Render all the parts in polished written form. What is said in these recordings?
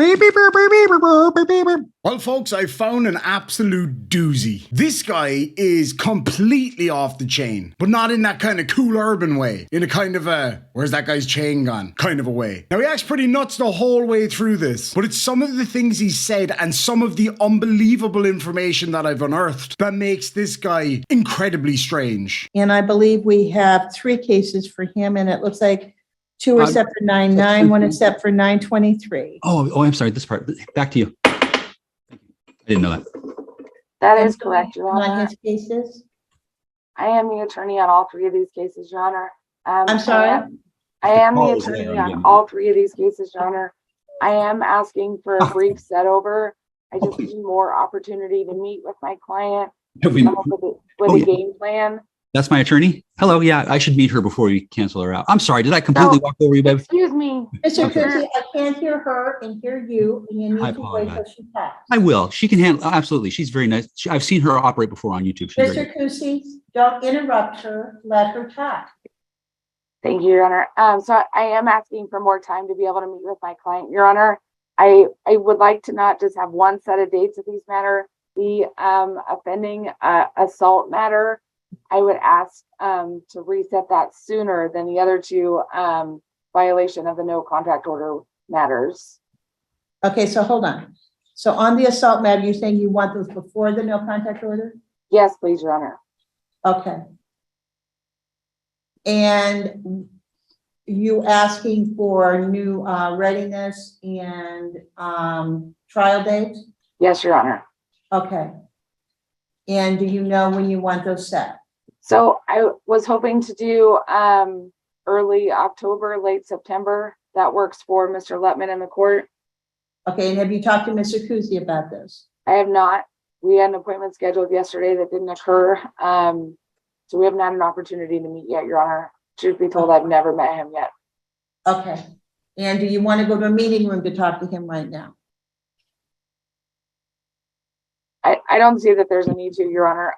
Well, folks, I found an absolute doozy. This guy is completely off the chain, but not in that kind of cool urban way. In a kind of a, where's that guy's chain gone? Kind of a way. Now, he acts pretty nuts the whole way through this, but it's some of the things he said and some of the unbelievable information that I've unearthed that makes this guy incredibly strange. And I believe we have 3 cases for him, and it looks like 2 are set for 9/9, 1 is set for 9/23. Oh, I'm sorry. This part. Back to you. I didn't know that. That is correct, Your On Honor. his cases? I am the attorney on all 3 of these cases, Your Honor. I'm sorry? I am the Oh, attorney yeah, on all 3 of these cases, Your Honor. I am asking for a brief set over. I just need more opportunity to meet with my client with a game plan. That's my attorney. Hello. Yeah, I should meet her before you cancel her out. I'm sorry. Did I completely walk over you, babe? Excuse me. Mr. Okay. Kuzi, I can't hear her and hear you, and you I need to wait till apologize. she passes. I will. She can handle. Absolutely. She's very nice. I've seen her operate before on YouTube. She's very Mr. Kuzi, don't interrupt her, let her talk. Thank you, Your Honor. So I am asking for more time to be able to meet with my client, Your Honor. I would like to not just have one set of dates of these matter. The offending assault matter, I would ask to reset that sooner than the other 2 violation of the no contact order matters. Okay, so hold on. So on the assault matter, you're saying you want those before the no contact order? Yes, please, Your Honor. Okay. And you asking for new readiness and trial dates? Yes, Your Honor. Okay. And do you know when you want those set? So I was hoping to do early October, late September. That works for Mr. Letman in the court. Okay, and have you talked to Mr. Kuzi about this? I have not. We had an appointment scheduled yesterday that didn't occur. So we haven't had an opportunity to meet yet, Your Honor. Truth be told, I've never met him yet. Okay. And do you want to go to a meeting room to talk to him right now? I don't see that there's a need to, Your Honor.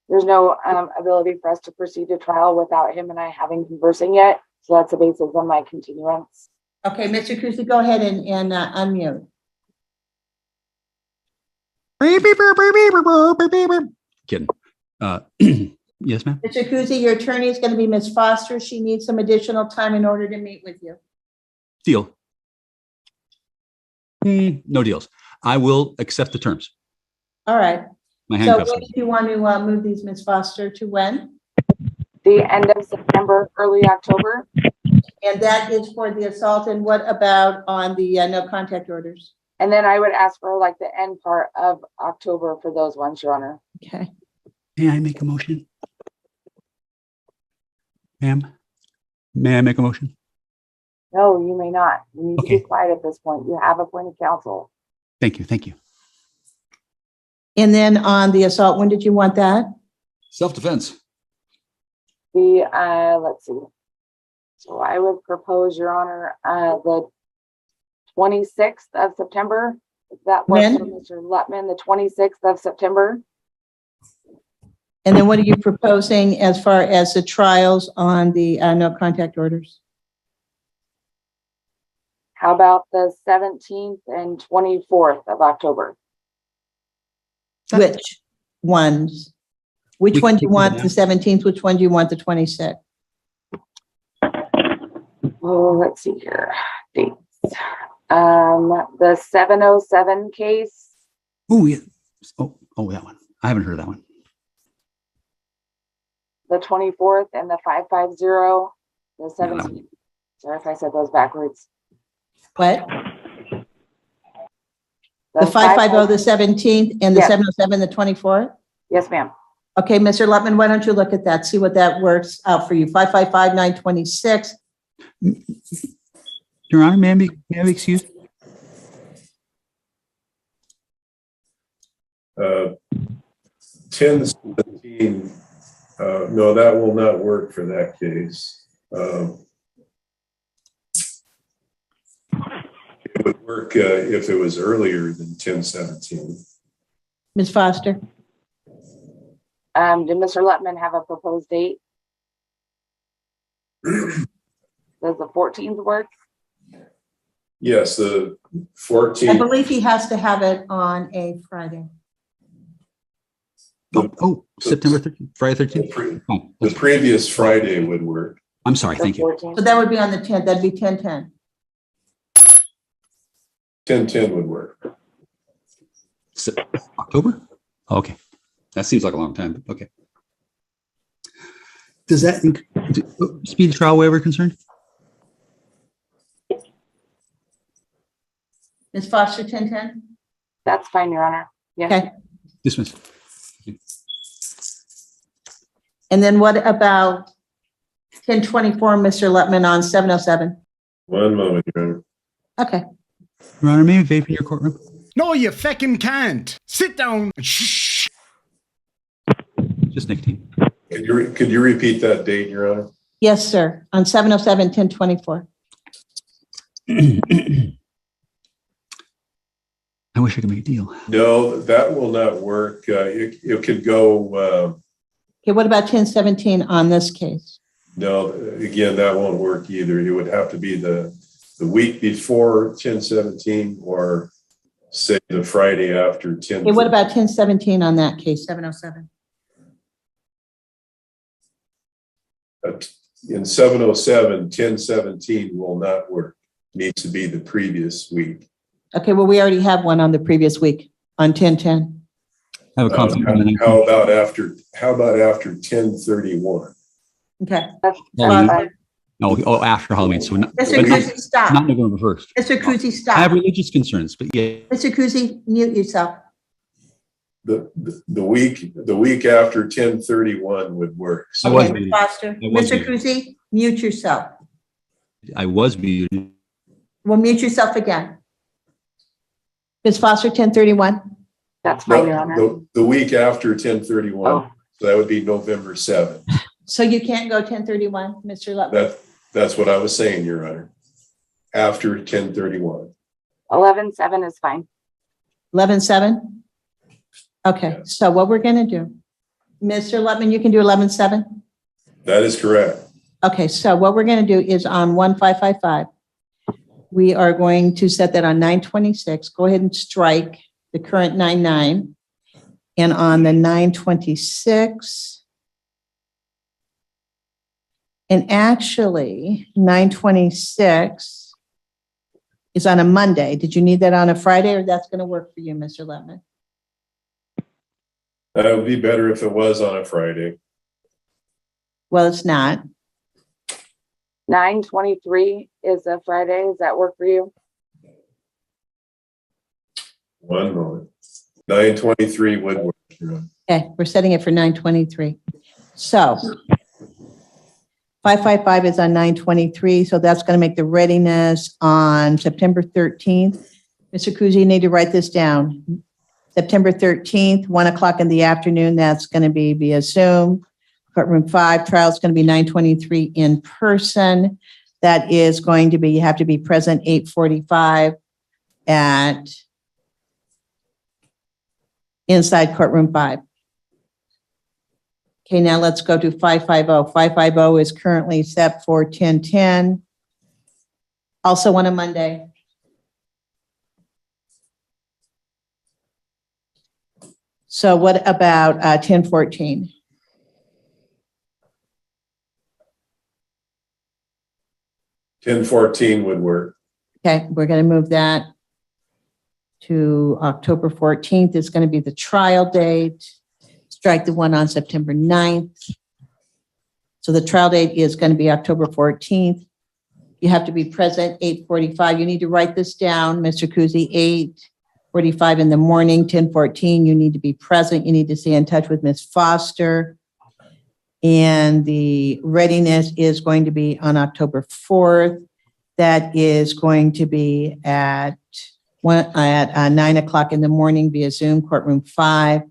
There's no ability for us to proceed to trial without him and I having conversing yet. So that's the basis of my continuance. Okay, Mr. Kuzi, go ahead and unmute. kidding. Yes, ma'am. Mr. Kuzi, your attorney is going to be Ms. Foster. She needs some additional time in order to meet with you. Deal. No deals. I will accept the terms. All right. My So handcuffs. when do you want to move these, Ms. Foster, to when? The end of September, early October. And that is for the assault. And what about on the no contact orders? And then I would ask for like the end part of October for those ones, Your Honor. Okay. May I make a motion? Ma'am, may I make a motion? No, you may not. You need to Okay. be quiet at this point. You have appointed counsel. Thank you. Thank you. And then on the assault, when did you want that? Self-defense. Let's see. So I would propose, Your Honor, the 26th of September. If that works When? for Mr. Letman, the 26th of September. And then what are you proposing as far as the trials on the no contact orders? How about the 17th and 24th of October? Which ones? Which We one can do you take want them the 17th? Which one do you want the 26th? Oh, let's see here. Dates. The 707 case. Oh, yeah. Oh, that one. I haven't heard of that one. The 24th and the 550, the 17th. Sorry if I said those backwards. What? The 550, the 17th, and the Yes. 707, the 24th? Yes, ma'am. Okay, Mr. Lutman, why don't you look at that, see what that works out for you? 555, 926. Your Honor, may I be excused? 1017, no, that will not work for that case. It would work if it was earlier than 1017. Ms. Foster? Did Mr. Letman have a proposed date? Does the 14th work? Yes, the I 14th. believe he has to have it on a Friday. September 13th, Friday The 13th. the previous Friday would work. I'm sorry. Thank you. 14th. So that would be on the 10th. That'd be 10/10. 10/10 would work. October? Okay. That seems like a long time, but okay. Does that speedy trial waiver concerned? Ms. Foster, 10/10? That's fine, Your Honor. Yes. Okay. Dismiss. And then what about 10/24, Mr. Letman, on 707? One moment, Your Honor. Okay. Your Honor, may we vape in your courtroom? No, you feckin' can't. Sit down and shh. Just nicotine. Could you repeat that date, Your Honor? Yes, sir. On 707, 10/24. I wish I could make a deal. No, that will not work. It could go, Okay, what about 10/17 on this case? no, again, that won't work either. It would have to be the week before 10/17 or say the Friday after 10. Okay, what about 10/17 on that case, 707? In 707, 10/17 will not work. Needs to be the previous week. Okay, well, we already have one on the previous week on 10/10. I have a conflict on the 19th. How about after 10/31? Okay. That's Halloween. fine. Oh, after Halloween. So not, Mr. Kuzi, stop. not November 1st. Mr. Kuzi, I have stop. religious concerns, but yeah. Mr. Kuzi, mute yourself. The week after 10/31 would work. I So was Okay, muted. Ms. Foster. I was Mr. muted. Kuzi, mute yourself. I was muted. Well, mute yourself again. Ms. Foster, 10/31. That's fine, Your Honor. the week after 10/31, Oh, so that would be November 7th. So you can't go 10/31, Mr. Lutman? That's what I was saying, Your Honor. After 10/31. 11/7 is fine. 11/7? Okay, Yes. so what we're going to do, Mr. Lutman, you can do 11/7? That is correct. Okay, so what we're going to do is on 1555, we are going to set that on 9/26. Go ahead and strike the current 9/9. And on the 9/26, and actually 9/26 is on a Monday. Did you need that on a Friday, or that's going to work for you, Mr. Letman? That would be better if it was on a Friday. Well, it's not. 9/23 is a Friday. Does that work for you? One moment. 9/23 would work. Your Honor. Okay, we're setting it for 9/23. So 555 is on 9/23, so that's going to make the readiness on September 13th. Mr. Kuzi, you need to write this down. September 13th, 1 o'clock in the afternoon, that's going to be via Zoom. Courtroom 5, trial is going to be 9/23 in person. That is going to be, you have to be present 8:45 at inside courtroom 5. Okay, now let's go to 550. 550 is currently set for 10/10. Also on a Monday. So what about 10/14? 10/14 would work. Okay, we're going to move that to October 14th. It's going to be the trial date. Strike the one on September 9th. So the trial date is going to be October 14th. You have to be present 8:45. You need to write this down, Mr. Kuzi, 8:45 in the morning, 10/14. You need to be present. You need to stay in touch with Ms. Foster. And the readiness is going to be on October 4th. That is going to be at 9 o'clock in the morning via Zoom, courtroom 5.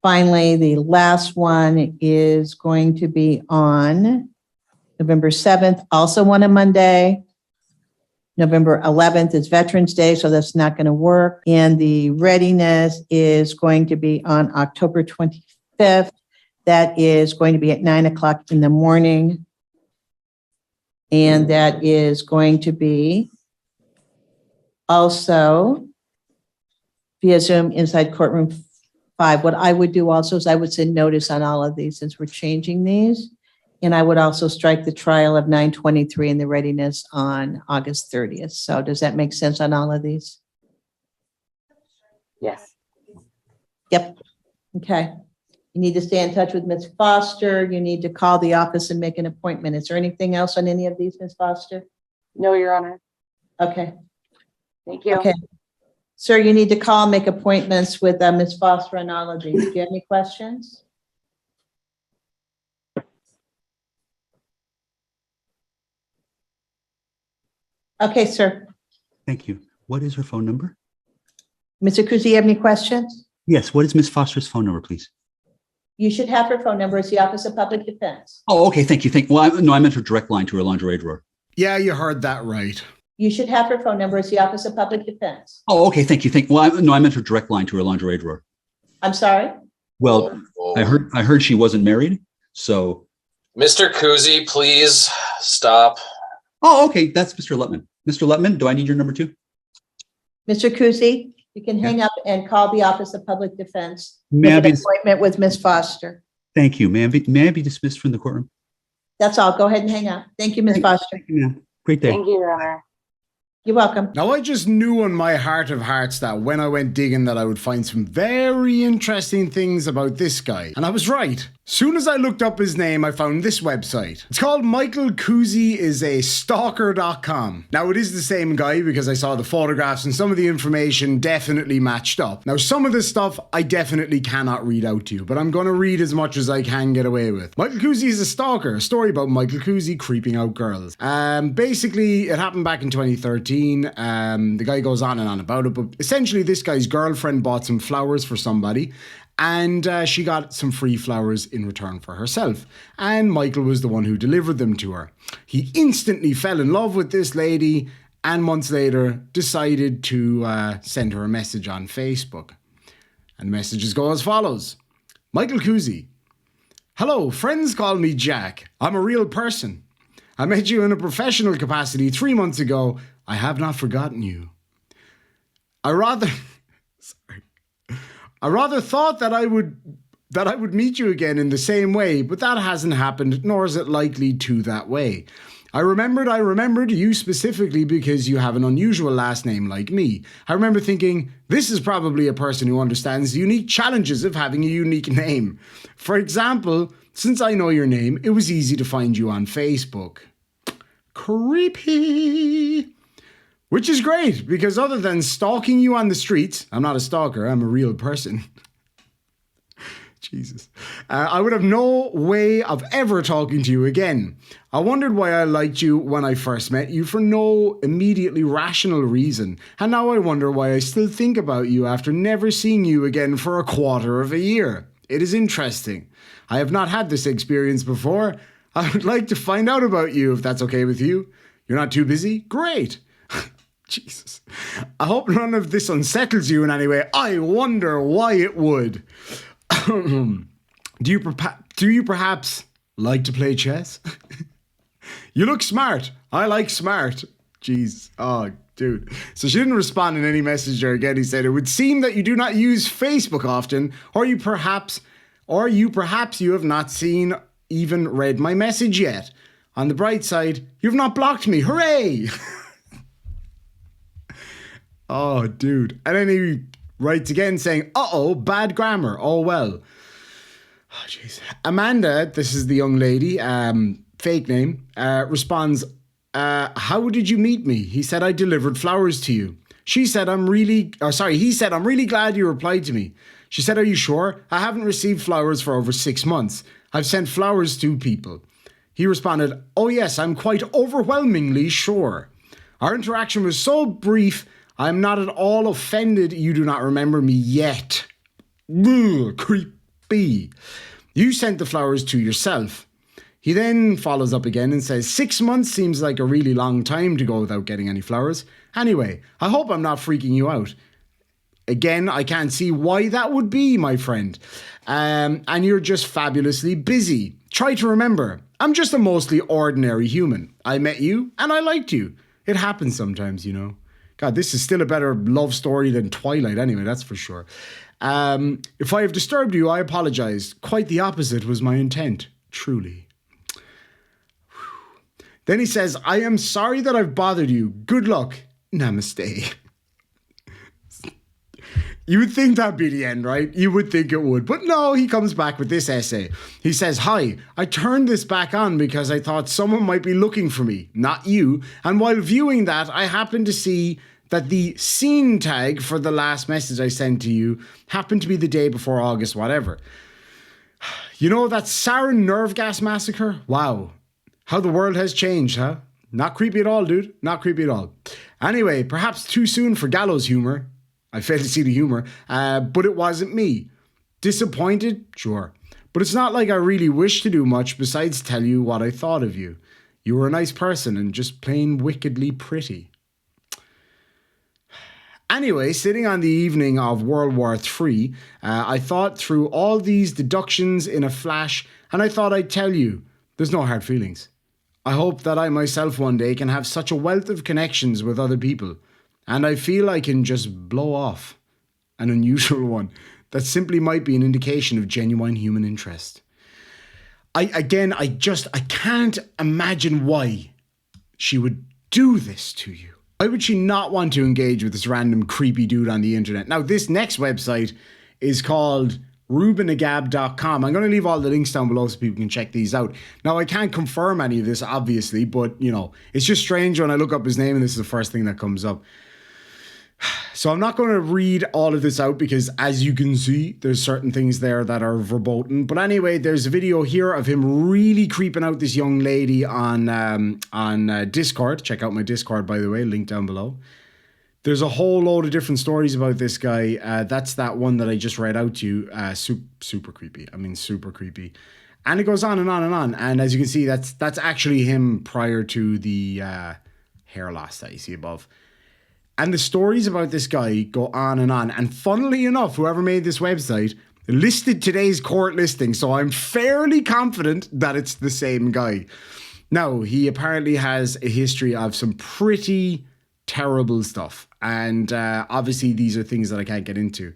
Finally, the last one is going to be on November 7th, also on a Monday. November 11th is Veterans Day, so that's not going to work. And the readiness is going to be on October 25th. That is going to be at 9 o'clock in the morning. And that is going to be also via Zoom inside courtroom 5. What I would do also is I would send notice on all of these since we're changing these. And I would also strike the trial of 9/23 and the readiness on August 30th. So does that make sense on all of these? Yes. Yep. Okay. You need to stay in touch with Ms. Foster. You need to call the office and make an appointment. Is there anything else on any of these, Ms. Foster? No, Your Honor. Okay. Thank you. Okay. Sir, you need to call, make appointments with Ms. Foster on all of these. Do you have any questions? Okay, sir. Thank you. What is her phone number? Mr. Cruz, do you have any questions? Yes. What is Miss Foster's phone number, please? You should have her phone number. It's the Office of Public Defense. Oh, okay. Thank you. Well, no, I meant her direct line to her lingerie drawer. Yeah, you heard that right. You should have her phone number. It's the Office of Public Defense. Oh, okay. Thank you. Well, no, I meant her direct line to her lingerie drawer. I'm sorry? Well, I heard she wasn't married, so. Mr. Kuzi, please stop. Oh, okay. That's Mr. Lutman. Mr. Lutman, do I need your number too? Mr. Kuzi, you can hang up and call the Office of Public Defense. May I Make be, an appointment with Ms. Foster. thank you. May I be dismissed from the courtroom? That's all. Go ahead and hang up. Thank you, Ms. Foster. Thank you, ma'am. Great day. Thank you, Your Honor. You're welcome. Now, I just knew in my heart of hearts that when I went digging that I would find some very interesting things about this guy. And I was right. Soon as I looked up his name, I found this website. It's called Michael Kuzi is a stalker.com. Now, it is the same guy because I saw the photographs and some of the information definitely matched up. Now, some of this stuff I definitely cannot read out to you, but I'm going to read as much as I can get away with. Michael Kuzi is a stalker, a story about Michael Kuzi creeping out girls. Basically, it happened back in 2013. The guy goes on and on about it, but essentially this guy's girlfriend bought some flowers for somebody, and she got some free flowers in return for herself. And Michael was the one who delivered them to her. He instantly fell in love with this lady and months later decided to send her a message on Facebook. And the messages go as follows. Michael Kuzi. Hello, friends call me Jack. I'm a real person. I met you in a professional capacity 3 months ago. I have not forgotten you. I rather thought that I would meet you again in the same way, but that hasn't happened, nor is it likely to that way. I remembered you specifically because you have an unusual last name like me. I remember thinking, this is probably a person who understands the unique challenges of having a unique name. For example, since I know your name, it was easy to find you on Facebook. Creepy. Which is great, because other than stalking you on the streets, I'm not a stalker, I'm a real person. Jesus. I would have no way of ever talking to you again. I wondered why I liked you when I first met you for no immediately rational reason. And now I wonder why I still think about you after never seeing you again for a quarter of a year. It is interesting. I have not had this experience before. I would like to find out about you if that's okay with you. You're not too busy? Great. Jesus. I hope none of this unsettles you in any way. I wonder why it would. Do you perhaps like to play chess? You look smart. I like smart. Jeez. Oh, dude. So she didn't respond in any message there again. He said, it would seem that you do not use Facebook often, or you perhaps you have not seen even read my message yet. On the bright side, you've not blocked me. Hooray! Oh, dude. And then he writes again saying, uh-oh, bad grammar. Oh, well. Oh, jeez. Amanda, this is the young lady, fake name, responds, how did you meet me? He said, I delivered flowers to you. He said, I'm really glad you replied to me. She said, are you sure? I haven't received flowers for over 6 months. I've sent flowers to people. He responded, oh yes, I'm quite overwhelmingly sure. Our interaction was so brief, I'm not at all offended you do not remember me yet. Ugh, creepy. You sent the flowers to yourself. He then follows up again and says, 6 months seems like a really long time to go without getting any flowers. Anyway, I hope I'm not freaking you out. Again, I can't see why that would be, my friend. And you're just fabulously busy. Try to remember, I'm just a mostly ordinary human. I met you and I liked you. It happens sometimes, you know. God, this is still a better love story than Twilight anyway, that's for sure. If I have disturbed you, I apologize. Quite the opposite was my intent, truly. Then he says, I am sorry that I've bothered you. Good luck. Namaste. You would think that'd be the end, right? You would think it would. But no, he comes back with this essay. He says, hi, I turned this back on because I thought someone might be looking for me, not you. And while viewing that, I happened to see that the scene tag for the last message I sent to you happened to be the day before August, whatever. You know that sarin nerve gas massacre? Wow. How the world has changed, huh? Not creepy at all, dude. Not creepy at all. Anyway, perhaps too soon for gallows humor. I failed to see the humor, but it wasn't me. Disappointed? Sure. But it's not like I really wish to do much besides tell you what I thought of you. You were a nice person and just plain wickedly pretty. Anyway, sitting on the evening of World War III, I thought through all these deductions in a flash, and I thought I'd tell you, there's no hard feelings. I hope that I myself one day can have such a wealth of connections with other people, and I feel I can just blow off an unusual one that simply might be an indication of genuine human interest. I can't imagine why she would do this to you. Why would she not want to engage with this random creepy dude on the internet? Now, this next website is called rubenagab.com. I'm going to leave all the links down below so people can check these out. Now, I can't confirm any of this, obviously, but, you know, it's just strange when I look up his name and this is the first thing that comes up. So I'm not going to read all of this out because, as you can see, there's certain things there that are verboten. But anyway, there's a video here of him really creeping out this young lady on Discord. Check out my Discord, by the way, link down below. There's a whole load of different stories about this guy. That's that one that I just read out to you. Super creepy. I mean, super creepy. And it goes on and on and on. And as you can see, that's actually him prior to the hair loss that you see above. And the stories about this guy go on. And funnily enough, whoever made this website listed today's court listing. So I'm fairly confident that it's the same guy. Now, he apparently has a history of some pretty terrible stuff. And obviously, these are things that I can't get into.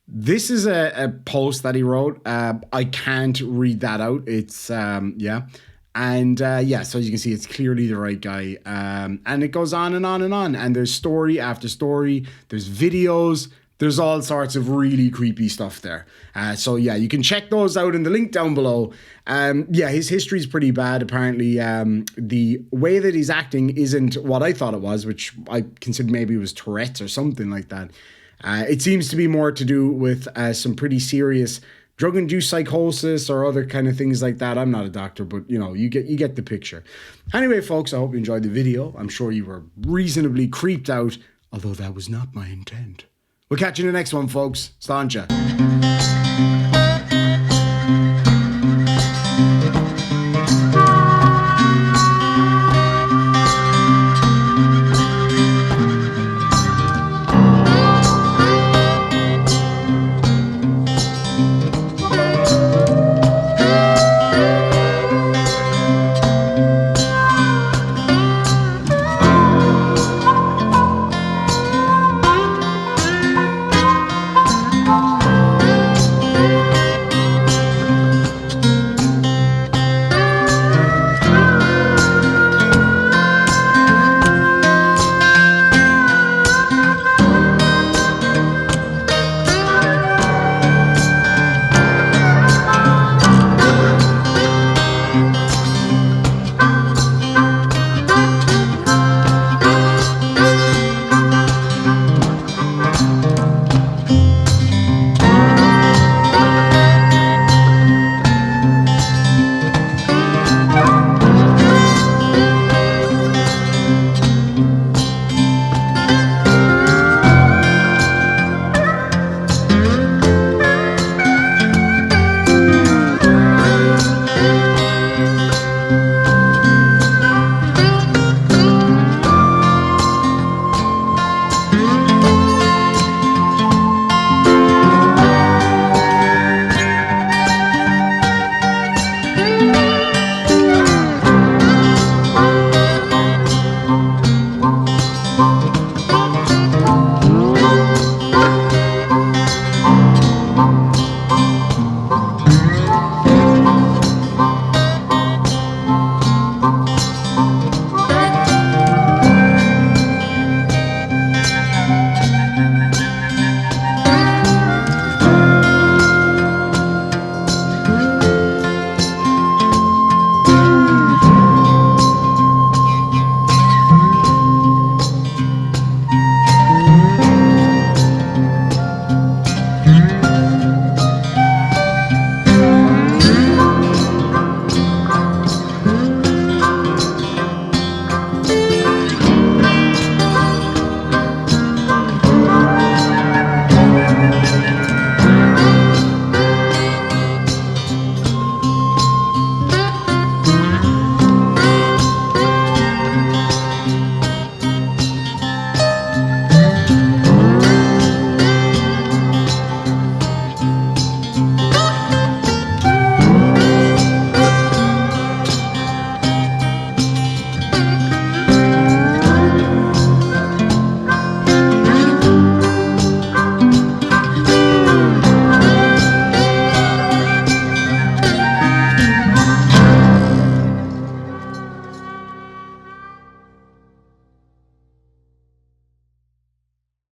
This is a post that he wrote. I can't read that out. It's, yeah. And so as you can see, it's clearly the right guy. And it goes on and on and on. And there's story after story. There's videos. There's all sorts of really creepy stuff there. So yeah, you can check those out in the link down below. His history is pretty bad. Apparently, the way that he's acting isn't what I thought it was, which I considered maybe it was Tourette's or something like that. It seems to be more to do with some pretty serious drug-induced psychosis or other kind of things like that. I'm not a doctor, but you know, you get the picture. Anyway, folks, I hope you enjoyed the video. I'm sure you were reasonably creeped out, although that was not my intent. We'll catch you in the next one, folks. Sláinte.